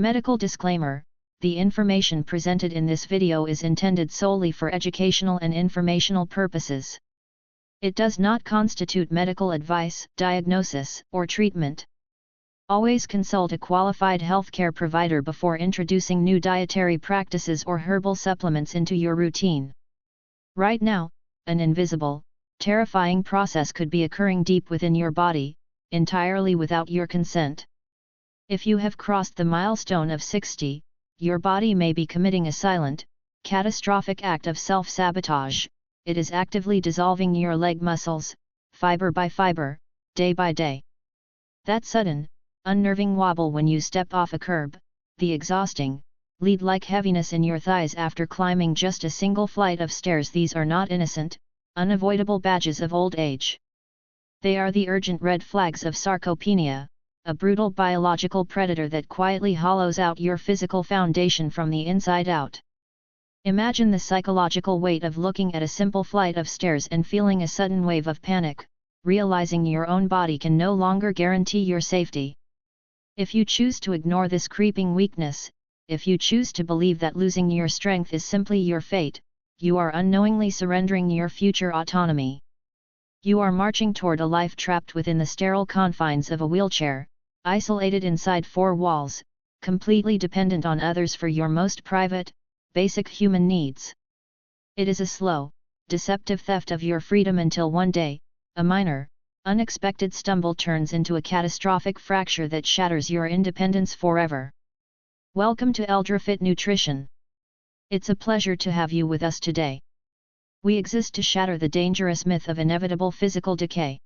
Medical disclaimer: the information presented in this video is intended solely for educational and informational purposes. It does not constitute medical advice, diagnosis, or treatment. Always consult a qualified healthcare provider before introducing new dietary practices or herbal supplements into your routine. Right now, an invisible, terrifying process could be occurring deep within your body, entirely without your consent. If you have crossed the milestone of 60, your body may be committing a silent, catastrophic act of self-sabotage. It is actively dissolving your leg muscles, fiber by fiber, day by day. That sudden, unnerving wobble when you step off a curb, the exhausting, lead-like heaviness in your thighs after climbing just a single flight of stairs, these are not innocent, unavoidable badges of old age. They are the urgent red flags of sarcopenia, a brutal biological predator that quietly hollows out your physical foundation from the inside out. Imagine the psychological weight of looking at a simple flight of stairs and feeling a sudden wave of panic, realizing your own body can no longer guarantee your safety. If you choose to ignore this creeping weakness, if you choose to believe that losing your strength is simply your fate, you are unknowingly surrendering your future autonomy. You are marching toward a life trapped within the sterile confines of a wheelchair, isolated inside four walls, completely dependent on others for your most private, basic human needs. It is a slow, deceptive theft of your freedom until one day, a minor, unexpected stumble turns into a catastrophic fracture that shatters your independence forever. Welcome to EldraFit Nutrition. It's a pleasure to have you with us today. We exist to shatter the dangerous myth of inevitable physical decay.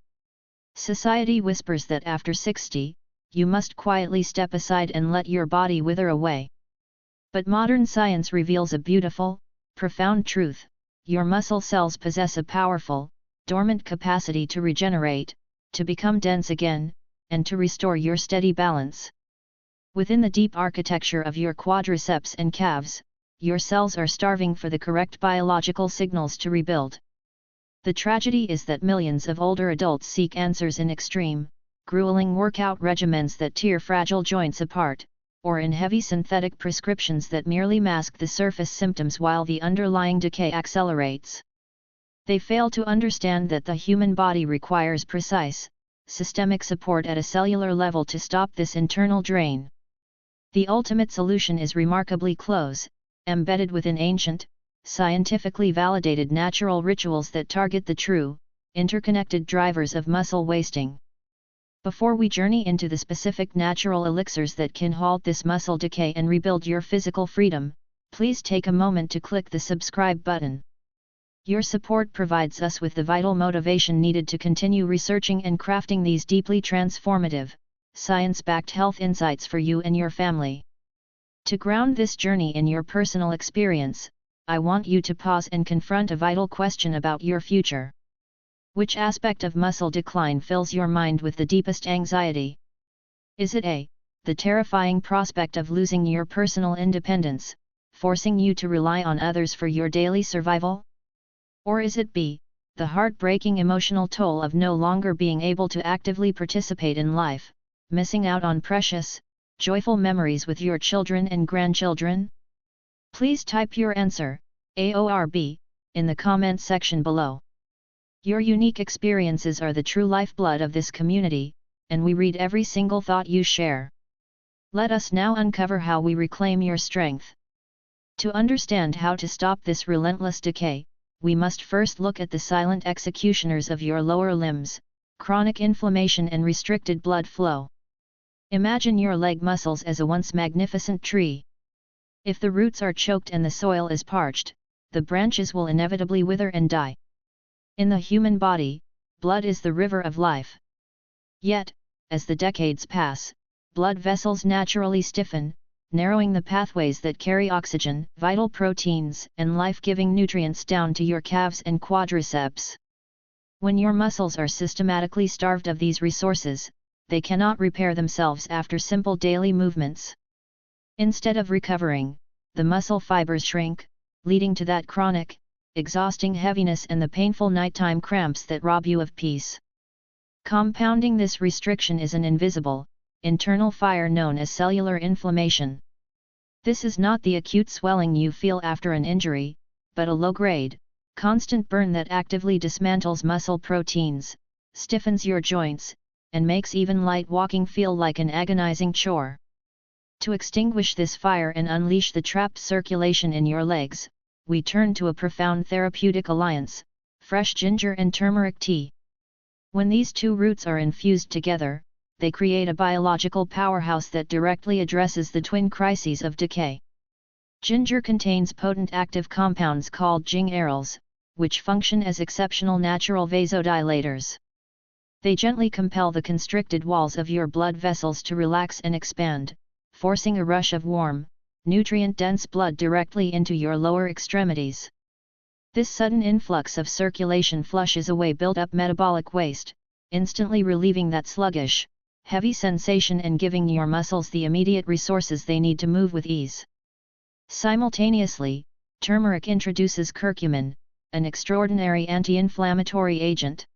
Society whispers that after 60, you must quietly step aside and let your body wither away. But modern science reveals a beautiful, profound truth: your muscle cells possess a powerful, dormant capacity to regenerate, to become dense again, and to restore your steady balance. Within the deep architecture of your quadriceps and calves, your cells are starving for the correct biological signals to rebuild. The tragedy is that millions of older adults seek answers in extreme, grueling workout regimens that tear fragile joints apart, or in heavy synthetic prescriptions that merely mask the surface symptoms while the underlying decay accelerates. They fail to understand that the human body requires precise, systemic support at a cellular level to stop this internal drain. The ultimate solution is remarkably close, embedded within ancient, scientifically validated natural rituals that target the true, interconnected drivers of muscle wasting. Before we journey into the specific natural elixirs that can halt this muscle decay and rebuild your physical freedom, please take a moment to click the subscribe button. Your support provides us with the vital motivation needed to continue researching and crafting these deeply transformative, science-backed health insights for you and your family. To ground this journey in your personal experience, I want you to pause and confront a vital question about your future. Which aspect of muscle decline fills your mind with the deepest anxiety? Is it A, the terrifying prospect of losing your personal independence, forcing you to rely on others for your daily survival? Or is it B, the heartbreaking emotional toll of no longer being able to actively participate in life, missing out on precious, joyful memories with your children and grandchildren? Please type your answer, A or B, in the comment section below. Your unique experiences are the true lifeblood of this community, and we read every single thought you share. Let us now uncover how we reclaim your strength. To understand how to stop this relentless decay, we must first look at the silent executioners of your lower limbs: chronic inflammation and restricted blood flow. Imagine your leg muscles as a once magnificent tree. If the roots are choked and the soil is parched, the branches will inevitably wither and die. In the human body, blood is the river of life. Yet, as the decades pass, blood vessels naturally stiffen, narrowing the pathways that carry oxygen, vital proteins, and life-giving nutrients down to your calves and quadriceps. When your muscles are systematically starved of these resources, they cannot repair themselves after simple daily movements. Instead of recovering, the muscle fibers shrink, leading to that chronic, exhausting heaviness and the painful nighttime cramps that rob you of peace. Compounding this restriction is an invisible, internal fire known as cellular inflammation. This is not the acute swelling you feel after an injury, but a low-grade, constant burn that actively dismantles muscle proteins, stiffens your joints, and makes even light walking feel like an agonizing chore. To extinguish this fire and unleash the trapped circulation in your legs, we turn to a profound therapeutic alliance, fresh ginger and turmeric tea. When these two roots are infused together, they create a biological powerhouse that directly addresses the twin crises of decay. Ginger contains potent active compounds called gingerols, which function as exceptional natural vasodilators. They gently compel the constricted walls of your blood vessels to relax and expand, forcing a rush of warm, nutrient-dense blood directly into your lower extremities. This sudden influx of circulation flushes away built-up metabolic waste, instantly relieving that sluggish, heavy sensation and giving your muscles the immediate resources they need to move with ease. Simultaneously, turmeric introduces curcumin, an extraordinary anti-inflammatory agent.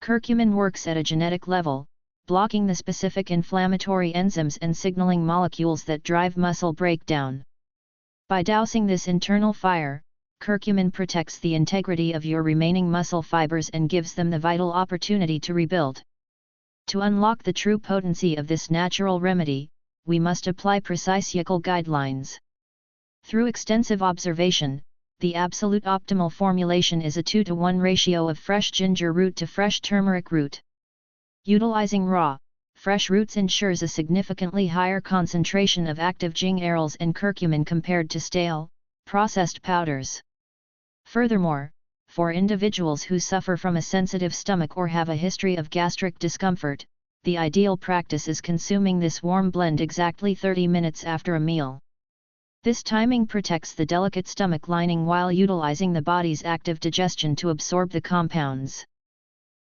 Curcumin works at a genetic level, blocking the specific inflammatory enzymes and signaling molecules that drive muscle breakdown. By dousing this internal fire, curcumin protects the integrity of your remaining muscle fibers and gives them the vital opportunity to rebuild. To unlock the true potency of this natural remedy, we must apply precise YACL guidelines. Through extensive observation, the absolute optimal formulation is a 2-to-1 ratio of fresh ginger root to fresh turmeric root. Utilizing raw, fresh roots ensures a significantly higher concentration of active gingerols and curcumin compared to stale, processed powders. Furthermore, for individuals who suffer from a sensitive stomach or have a history of gastric discomfort, the ideal practice is consuming this warm blend exactly 30 minutes after a meal. This timing protects the delicate stomach lining while utilizing the body's active digestion to absorb the compounds.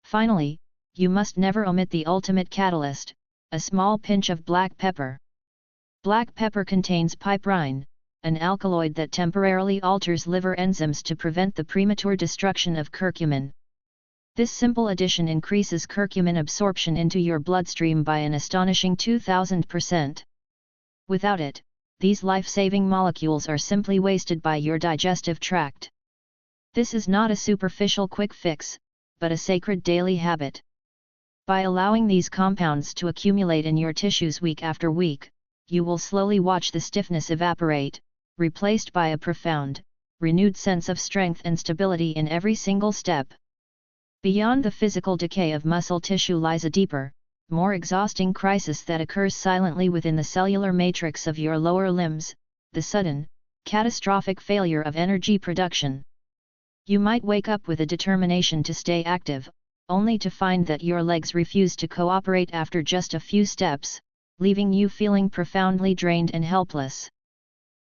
Finally, you must never omit the ultimate catalyst, a small pinch of black pepper. Black pepper contains piperine, an alkaloid that temporarily alters liver enzymes to prevent the premature destruction of curcumin. This simple addition increases curcumin absorption into your bloodstream by an astonishing 2000%. Without it, these life-saving molecules are simply wasted by your digestive tract. This is not a superficial quick fix, but a sacred daily habit. By allowing these compounds to accumulate in your tissues week after week, you will slowly watch the stiffness evaporate, replaced by a profound, renewed sense of strength and stability in every single step. Beyond the physical decay of muscle tissue lies a deeper, more exhausting crisis that occurs silently within the cellular matrix of your lower limbs, the sudden, catastrophic failure of energy production. You might wake up with a determination to stay active, only to find that your legs refuse to cooperate after just a few steps, leaving you feeling profoundly drained and helpless.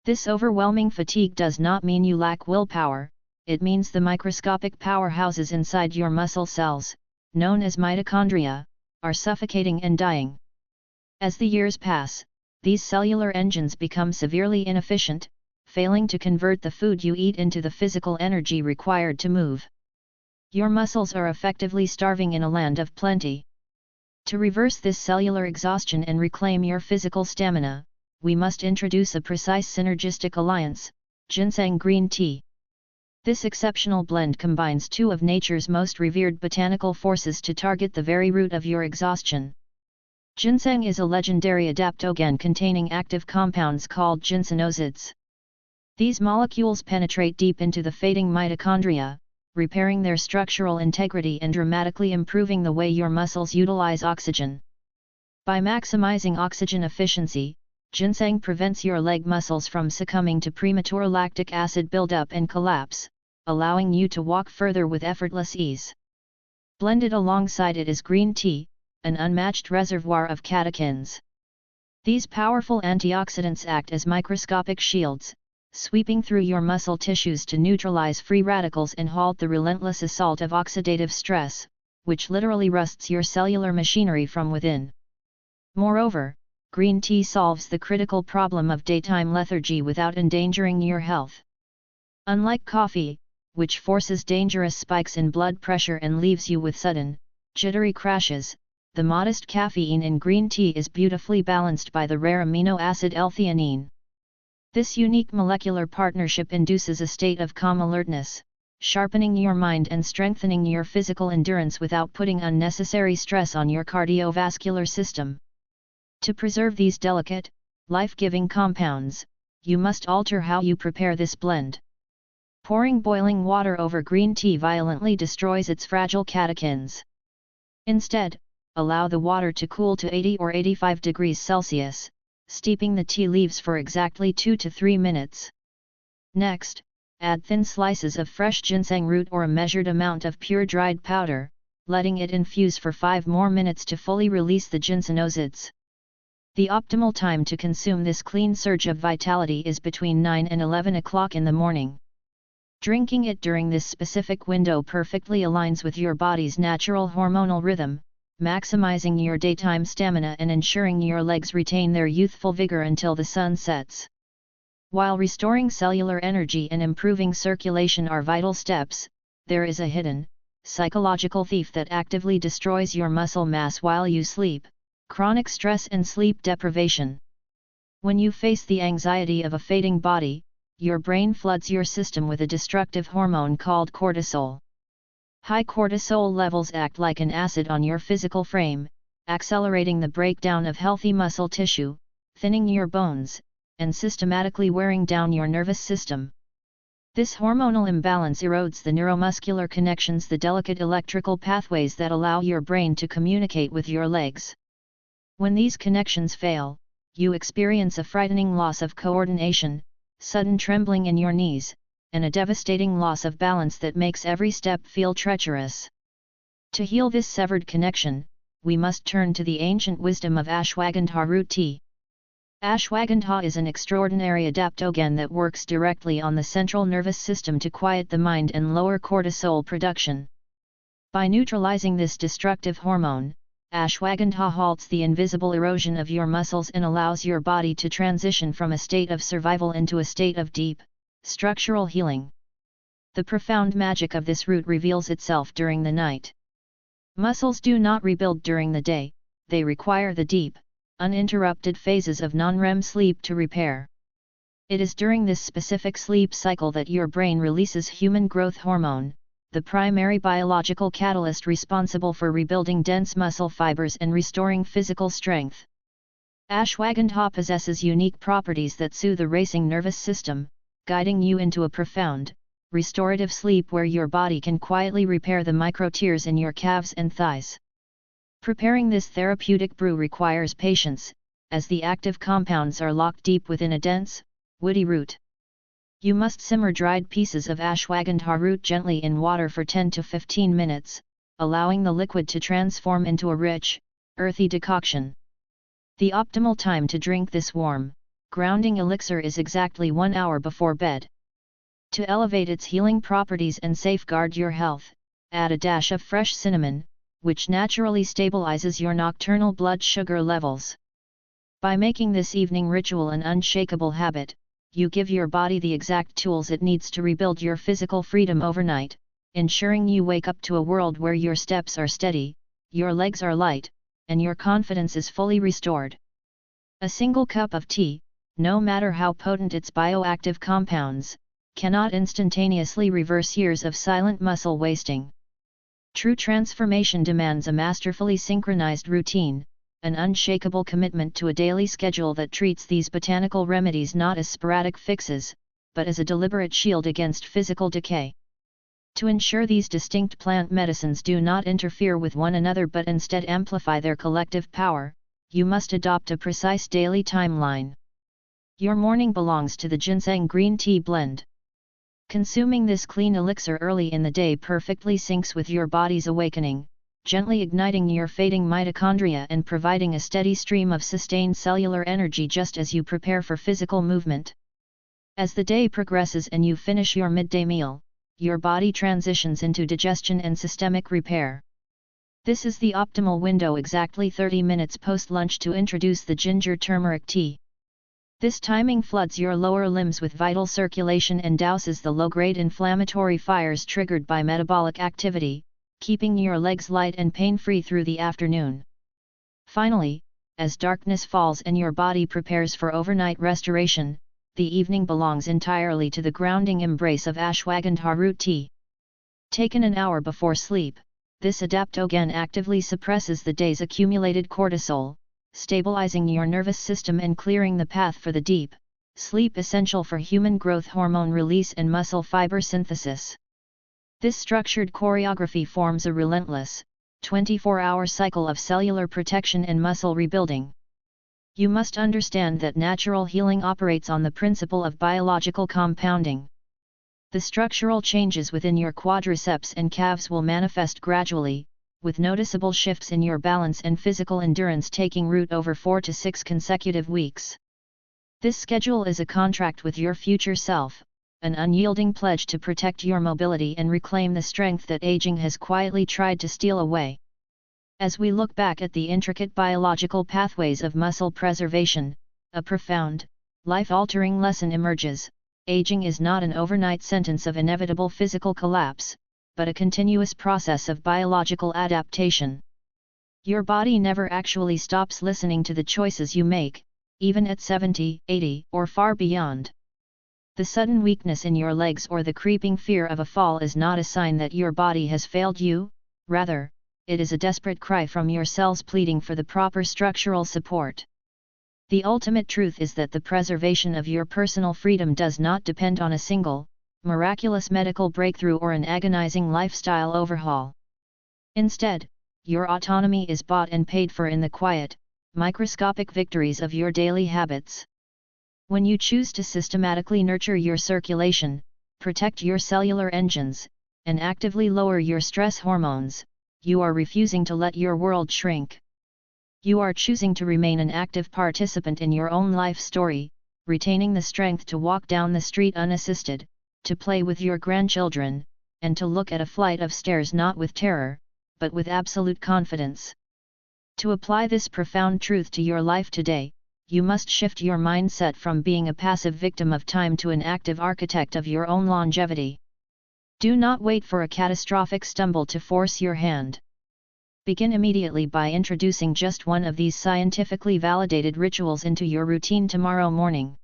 This overwhelming fatigue does not mean you lack willpower, it means the microscopic powerhouses inside your muscle cells, known as mitochondria, are suffocating and dying. As the years pass, these cellular engines become severely inefficient, failing to convert the food you eat into the physical energy required to move. Your muscles are effectively starving in a land of plenty. To reverse this cellular exhaustion and reclaim your physical stamina, we must introduce a precise synergistic alliance, ginseng green tea. This exceptional blend combines two of nature's most revered botanical forces to target the very root of your exhaustion. Ginseng is a legendary adaptogen containing active compounds called ginsenosids. These molecules penetrate deep into the fading mitochondria, repairing their structural integrity and dramatically improving the way your muscles utilize oxygen. By maximizing oxygen efficiency, ginseng prevents your leg muscles from succumbing to premature lactic acid buildup and collapse, allowing you to walk further with effortless ease. Blended alongside it is green tea, an unmatched reservoir of catechins. These powerful antioxidants act as microscopic shields, sweeping through your muscle tissues to neutralize free radicals and halt the relentless assault of oxidative stress, which literally rusts your cellular machinery from within. Moreover, green tea solves the critical problem of daytime lethargy without endangering your health. Unlike coffee, which forces dangerous spikes in blood pressure and leaves you with sudden, jittery crashes, the modest caffeine in green tea is beautifully balanced by the rare amino acid L-theanine. This unique molecular partnership induces a state of calm alertness, sharpening your mind and strengthening your physical endurance without putting unnecessary stress on your cardiovascular system. To preserve these delicate, life-giving compounds, you must alter how you prepare this blend. Pouring boiling water over green tea violently destroys its fragile catechins. Instead, allow the water to cool to 80 or 85 degrees Celsius, steeping the tea leaves for exactly 2 to 3 minutes. Next, add thin slices of fresh ginseng root or a measured amount of pure dried powder, letting it infuse for 5 more minutes to fully release the ginsenosids. The optimal time to consume this clean surge of vitality is between 9 and 11 o'clock in the morning. Drinking it during this specific window perfectly aligns with your body's natural hormonal rhythm, maximizing your daytime stamina and ensuring your legs retain their youthful vigor until the sun sets. While restoring cellular energy and improving circulation are vital steps, there is a hidden, psychological thief that actively destroys your muscle mass while you sleep: chronic stress and sleep deprivation. When you face the anxiety of a fading body, your brain floods your system with a destructive hormone called cortisol. High cortisol levels act like an acid on your physical frame, accelerating the breakdown of healthy muscle tissue, thinning your bones, and systematically wearing down your nervous system. This hormonal imbalance erodes the neuromuscular connections, the delicate electrical pathways that allow your brain to communicate with your legs. When these connections fail, you experience a frightening loss of coordination, sudden trembling in your knees, and a devastating loss of balance that makes every step feel treacherous. To heal this severed connection, we must turn to the ancient wisdom of ashwagandha root tea. Ashwagandha is an extraordinary adaptogen that works directly on the central nervous system to quiet the mind and lower cortisol production. By neutralizing this destructive hormone, ashwagandha halts the invisible erosion of your muscles and allows your body to transition from a state of survival into a state of deep, structural healing. The profound magic of this root reveals itself during the night. Muscles do not rebuild during the day, they require the deep, uninterrupted phases of non-REM sleep to repair. It is during this specific sleep cycle that your brain releases human growth hormone, the primary biological catalyst responsible for rebuilding dense muscle fibers and restoring physical strength. Ashwagandha possesses unique properties that soothe the racing nervous system, guiding you into a profound, restorative sleep where your body can quietly repair the micro-tears in your calves and thighs. Preparing this therapeutic brew requires patience, as the active compounds are locked deep within a dense, woody root. You must simmer dried pieces of ashwagandha root gently in water for 10 to 15 minutes, allowing the liquid to transform into a rich, earthy decoction. The optimal time to drink this warm, grounding elixir is exactly 1 hour before bed. To elevate its healing properties and safeguard your health, add a dash of fresh cinnamon, which naturally stabilizes your nocturnal blood sugar levels. By making this evening ritual an unshakable habit, you give your body the exact tools it needs to rebuild your physical freedom overnight, ensuring you wake up to a world where your steps are steady, your legs are light, and your confidence is fully restored. A single cup of tea, no matter how potent its bioactive compounds, cannot instantaneously reverse years of silent muscle wasting. True transformation demands a masterfully synchronized routine, an unshakable commitment to a daily schedule that treats these botanical remedies not as sporadic fixes, but as a deliberate shield against physical decay. To ensure these distinct plant medicines do not interfere with one another but instead amplify their collective power, you must adopt a precise daily timeline. Your morning belongs to the ginseng green tea blend. Consuming this clean elixir early in the day perfectly syncs with your body's awakening, gently igniting your fading mitochondria and providing a steady stream of sustained cellular energy just as you prepare for physical movement. As the day progresses and you finish your midday meal, your body transitions into digestion and systemic repair. This is the optimal window, exactly 30 minutes post-lunch, to introduce the ginger turmeric tea. This timing floods your lower limbs with vital circulation and douses the low-grade inflammatory fires triggered by metabolic activity, keeping your legs light and pain-free through the afternoon. Finally, as darkness falls and your body prepares for overnight restoration, the evening belongs entirely to the grounding embrace of ashwagandha root tea. Taken an hour before sleep, this adaptogen actively suppresses the day's accumulated cortisol, stabilizing your nervous system and clearing the path for the deep sleep essential for human growth hormone release and muscle fiber synthesis. This structured choreography forms a relentless, 24-hour cycle of cellular protection and muscle rebuilding. You must understand that natural healing operates on the principle of biological compounding. The structural changes within your quadriceps and calves will manifest gradually, with noticeable shifts in your balance and physical endurance taking root over 4 to 6 consecutive weeks. This schedule is a contract with your future self, an unyielding pledge to protect your mobility and reclaim the strength that aging has quietly tried to steal away. As we look back at the intricate biological pathways of muscle preservation, a profound, life-altering lesson emerges: aging is not an overnight sentence of inevitable physical collapse, but a continuous process of biological adaptation. Your body never actually stops listening to the choices you make, even at 70, 80, or far beyond. The sudden weakness in your legs or the creeping fear of a fall is not a sign that your body has failed you, rather, it is a desperate cry from your cells pleading for the proper structural support. The ultimate truth is that the preservation of your personal freedom does not depend on a single, miraculous medical breakthrough or an agonizing lifestyle overhaul. Instead, your autonomy is bought and paid for in the quiet, microscopic victories of your daily habits. When you choose to systematically nurture your circulation, protect your cellular engines, and actively lower your stress hormones, you are refusing to let your world shrink. You are choosing to remain an active participant in your own life story, retaining the strength to walk down the street unassisted, to play with your grandchildren, and to look at a flight of stairs not with terror, but with absolute confidence. To apply this profound truth to your life today, you must shift your mindset from being a passive victim of time to an active architect of your own longevity. Do not wait for a catastrophic stumble to force your hand. Begin immediately by introducing just one of these scientifically validated rituals into your routine tomorrow morning.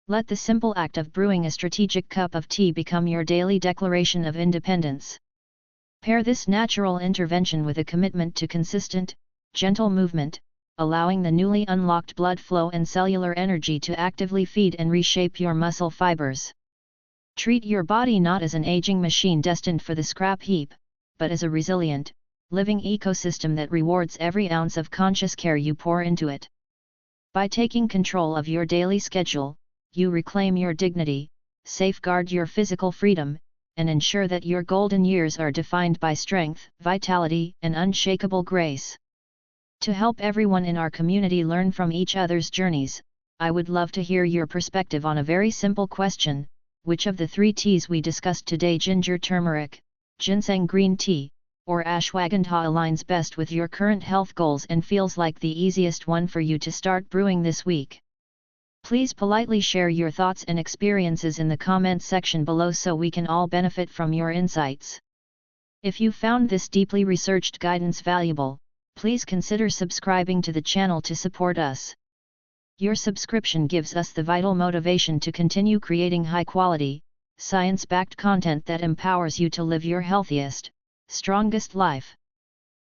Let the simple act of brewing a strategic cup of tea become your daily declaration of independence. Pair this natural intervention with a commitment to consistent, gentle movement, allowing the newly unlocked blood flow and cellular energy to actively feed and reshape your muscle fibers. Treat your body not as an aging machine destined for the scrap heap, but as a resilient, living ecosystem that rewards every ounce of conscious care you pour into it. By taking control of your daily schedule, you reclaim your dignity, safeguard your physical freedom, and ensure that your golden years are defined by strength, vitality, and unshakable grace. To help everyone in our community learn from each other's journeys, I would love to hear your perspective on a very simple question: which of the 3 teas we discussed today, ginger turmeric, ginseng green tea, or ashwagandha, aligns best with your current health goals and feels like the easiest one for you to start brewing this week? Please politely share your thoughts and experiences in the comment section below so we can all benefit from your insights. If you found this deeply researched guidance valuable, please consider subscribing to the channel to support us. Your subscription gives us the vital motivation to continue creating high-quality, science-backed content that empowers you to live your healthiest, strongest life.